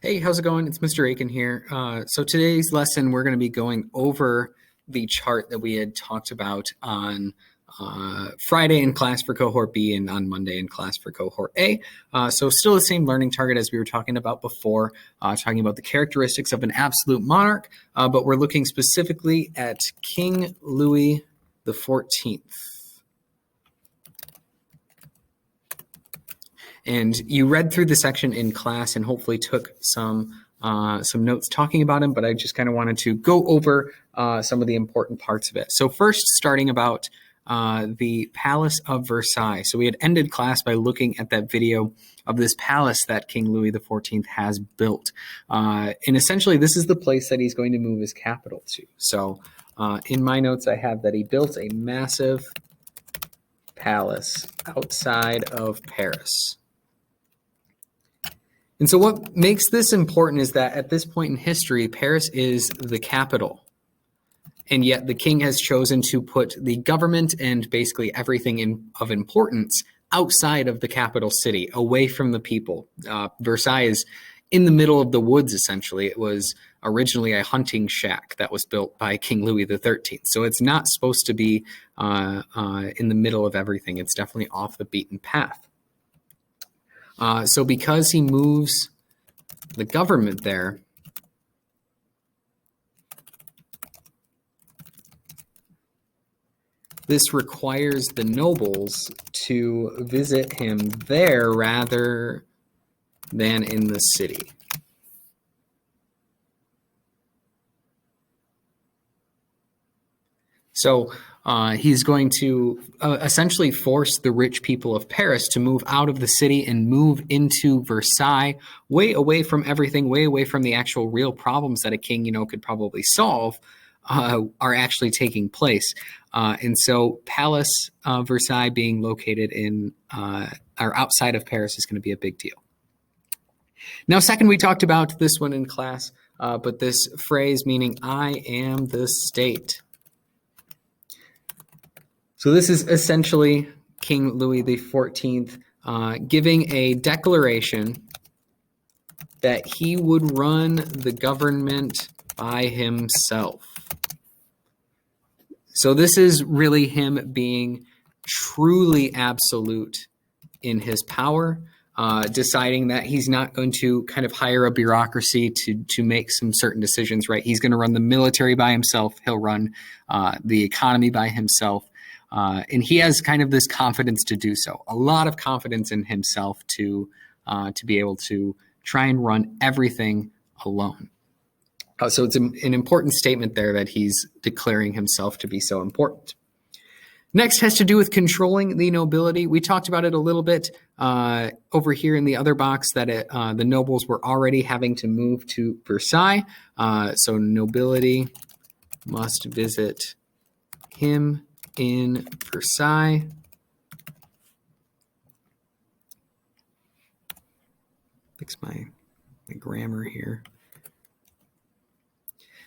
Hey, how's it going? It's Mr. Aiken here. So today's lesson, we're going to be going over the chart that we had talked about on Friday in class for cohort B and on Monday in class for cohort A. So still the same learning target as we were talking about before, talking about the characteristics of an absolute monarch, but we're looking specifically at King Louis XIV. And you read through the section in class and hopefully took some notes talking about him, but I just kind of wanted to go over some of the important parts of it. So first, starting about the Palace of Versailles. So we had ended class by looking at that video of this palace that King Louis XIV has built. And essentially, this is the place that he's going to move his capital to. So in my notes, I have that he built a massive palace outside of Paris. And so what makes this important is that at this point in history, Paris is the capital. And yet the king has chosen to put the government and basically everything of importance outside of the capital city, away from the people. Versailles is in the middle of the woods, essentially. It was originally a hunting shack that was built by King Louis XIII. So it's not supposed to be in the middle of everything. It's definitely off the beaten path. So because he moves the government there, this requires the nobles to visit him there rather than in the city. So he's going to essentially force the rich people of Paris to move out of the city and move into Versailles, way away from everything, way away from the actual real problems that a king, could probably solve, are actually taking place. And so Palace Versailles being located in or outside of Paris is going to be a big deal. Now, second, we talked about this one in class, but this phrase meaning I am the state. So this is essentially King Louis XIV giving a declaration that he would run the government by himself. So this is really him being truly absolute in his power, deciding that he's not going to kind of hire a bureaucracy to make some certain decisions, right? He's going to run the military by himself. He'll run the economy by himself. And he has kind of this confidence to do so, a lot of confidence in himself to be able to try and run everything alone. So it's an important statement there that he's declaring himself to be so important. Next has to do with controlling the nobility. We talked about it a little bit over here in the other box that the nobles were already having to move to Versailles. So nobility must visit him in Versailles. Fix my grammar here.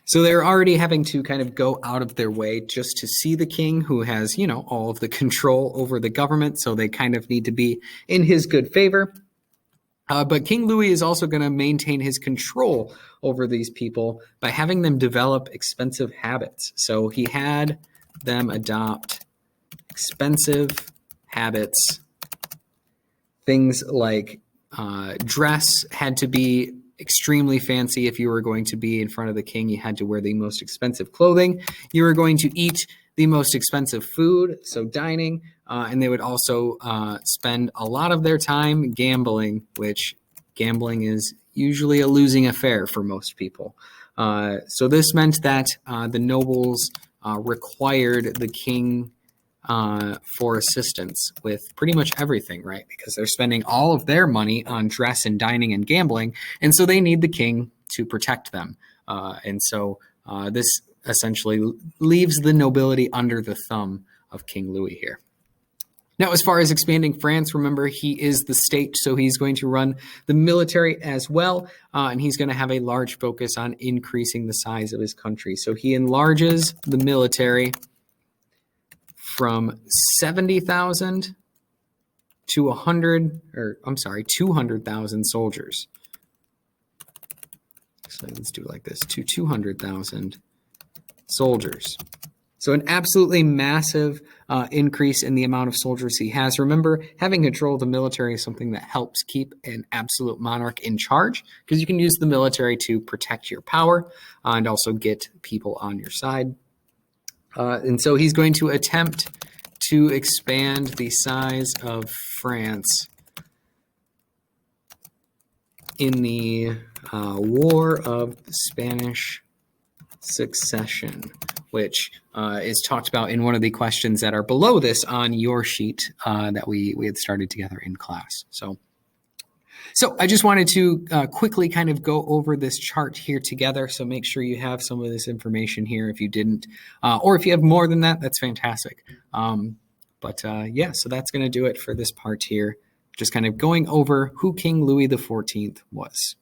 So they're already having to kind of go out of their way just to see the king who has, all of the control over the government. So they kind of need to be in his good favor. But King Louis is also going to maintain his control over these people by having them develop expensive habits. So he had them adopt expensive habits. Things like dress had to be extremely fancy. If you were going to be in front of the king, you had to wear the most expensive clothing. You were going to eat the most expensive food, so dining, and they would also spend a lot of their time gambling, which gambling is usually a losing affair for most people. So this meant that the nobles required the king for assistance with pretty much everything, right? Because they're spending all of their money on dress and dining and gambling, and so they need the king to protect them. And so this essentially leaves the nobility under the thumb of King Louis here. Now, as far as expanding France, remember, he is the state, so he's going to run the military as well, and he's going to have a large focus on increasing the size of his country. So he enlarges the military from 70,000 to 200,000 soldiers. So let's do it like this, to 200,000 soldiers. So an absolutely massive increase in the amount of soldiers he has. Remember, having control of the military is something that helps keep an absolute monarch in charge, because you can use the military to protect your power and also get people on your side. And so he's going to attempt to expand the size of France in the War of Spanish Succession, which is talked about in one of the questions that are below this on your sheet that we had started together in class. So I just wanted to quickly kind of go over this chart here together. So make sure you have some of this information here if you didn't, or if you have more than that, that's fantastic. Yeah, so that's going to do it for this part here. Just kind of going over who King Louis XIV was.